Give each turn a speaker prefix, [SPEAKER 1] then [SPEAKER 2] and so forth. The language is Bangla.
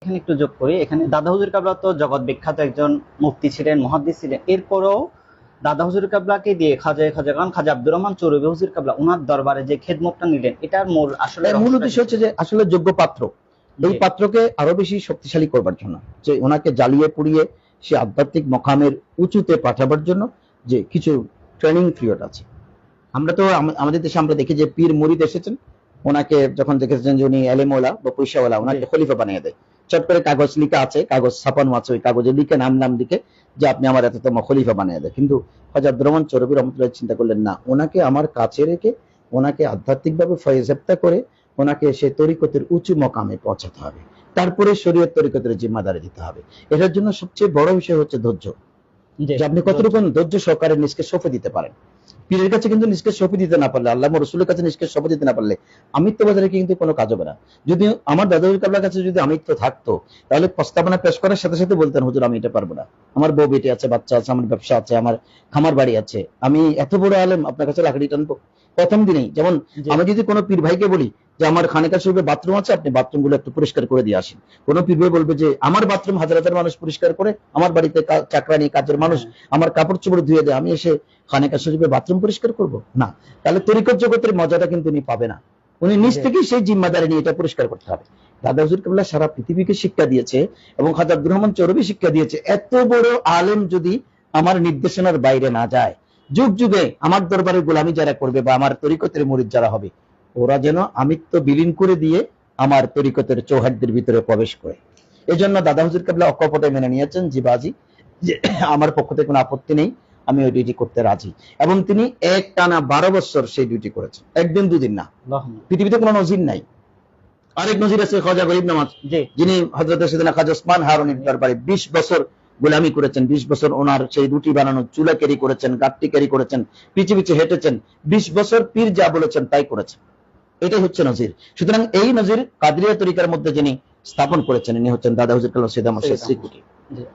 [SPEAKER 1] এখানে একটু যোগ করি, এখানে দাদা হুজুর কাবলা তো জগৎ বিখ্যাত একজন মুফতি ছিলেন, মুহাদ্দিস ছিলেন। এরপরেও দাদা হুজুর কাবলাকে দিয়ে খাজা আব্দুর রহমান চৌরুবি হুজুর কাবলা ওনার দরবারে যে খেদমতটা নিলেন, এটার মূল আসলে
[SPEAKER 2] মূল উদ্দেশ্য হচ্ছে যে আসলে যোগ্য পাত্র, এই পাত্রকে আরো বেশি শক্তিশালী করবার জন্য, যে ওনাকে জ্বালিয়ে পুড়িয়ে সে আধ্যাত্মিক মকামের উঁচুতে পাঠাবার জন্য যে কিছু ট্রেনিং পিরিয়ড আছে। আমরা তো আমাদের দেশে আমরা দেখি যে পীর মুরিদ এসেছেন, ওনাকে যখন দেখেছেন যে উনি এলেমওয়ালা বা পয়সাওয়ালা, ওনাকে খলিফা বানিয়ে দেয়। চট করে কাগজ লিখা আছে, কাগজ ছাপানো আছে, ওই কাগজে লিখে নাম লিখে যে আপনি আমার এততম খলিফা বানিয়ে দেয়। কিন্তু খাজা আব্দুর রহমান চৌরুবি রহমতুল্লাহ চিন্তা করলেন না, ওনাকে আমার কাছে রেখে ওনাকে আধ্যাত্মিকভাবে ফয়েজেপ্তা করে ওনাকে সে তরিকতের উঁচু মকামে পৌঁছাতে হবে, তারপরে শরীয়ত তরিকতের জিম্মাদারি দিতে হবে। এটার জন্য সবচেয়ে বড় বিষয় হচ্ছে ধৈর্য, যে আপনি কতটুকু ধৈর্য সহকারে নিজকে সঁপে দিতে পারেন। পীরের কাছে কিন্তু নিজকে সঁপে দিতে না পারলে, আল্লাহ রসুলের কাছে নিজকে সঁপে দিতে না পারলে আমিত্ব বাজারে কিন্তু কোনো কাজ হবে না। যদি আমার দাদা হুজুর কাবলার কাছে যদি আমিত্ব থাকতো, তাহলে প্রস্তাবনা পেশ করার সাথে সাথে বলতেন, হুজুর আমি এটা পারবো না, আমার বউ বেটি আছে, বাচ্চা আছে, আমার ব্যবসা আছে, আমার খামার বাড়ি আছে, আমি এত বড় আলেম আপনার কাছে লাকড়ি টানবো? প্রথম দিনেই যেমন আমি যদি কোনো পীর ভাইকে বলি যে আমার খানেকা শরীফে বাথরুম আছে, আপনি বাথরুম গুলো একটু পরিষ্কার করে দিয়ে আসেন, কোনো পীর ভাই বলবে যে আমার বাথরুম হাজার হাজার মানুষ পরিষ্কার করে, আমার বাড়িতে চাকরানি কাজের মানুষ আমার কাপড় চোপড় ধুয়ে দেয়, আমি এসে খানেকা শরীফে বাথরুম পরিষ্কার করব না? তাহলে তরিকত জগতের মজাটা কিন্তু উনি পাবে না। উনি নিজ থেকেই সেই জিম্মাদারি নিয়ে এটা পরিষ্কার করতে হবে। দাদা হুজুর কাবলা সারা পৃথিবীকে শিক্ষা দিয়েছে এবং খাজা আব্দুর রহমান চৌরুবি শিক্ষা দিয়েছে, এত বড় আলেম যদি আমার নির্দেশনার বাইরে না যায়, যুগ যুগে আমার দরবারে গোলামি যারা করবে বা আমার তরিকতের মুরিদ যারা হবে, ওরা যেন আমিত্ব বিলীন করে দিয়ে আমার তরিকতের চৌহাদ্দের ভিতরে প্রবেশ করে। এই জন্য দাদা হুজুর কাবলা অকপটে মেনে নিয়েছেন জিবাজি যে আমার পক্ষ থেকে কোনো আপত্তি নেই, আমি ওই ডিউটি করতে রাজি। এবং তিনি এক টানা 12 বছর সেই ডিউটি করেছেন, একদিন দুদিন না। পৃথিবীতে কোনো নজির নাই। আরেক নজির আছে খাজা গরিব নওয়াজ, যিনি হযরত সাইয়েদনা খাজা ওসমান হারুনির দরবারে 20 বছর গোলামি করেছেন, 20 বছর ওনার সেই রুটি বানানো চুলা ক্যারি করেছেন, গাট্টি ক্যারি করেছেন, পিছে পিছে হেঁটেছেন, 20 বছর পীর যা বলেছেন তাই করেছেন। এটাই হচ্ছে নজির। সুতরাং এই নজির কাদরিয়া তরিকার মধ্যে যিনি স্থাপন করেছেন, ইনি হচ্ছেন দাদা হুজুর কাবলা সৈয়দ আহমদ শহীদ শ্রীকুটি।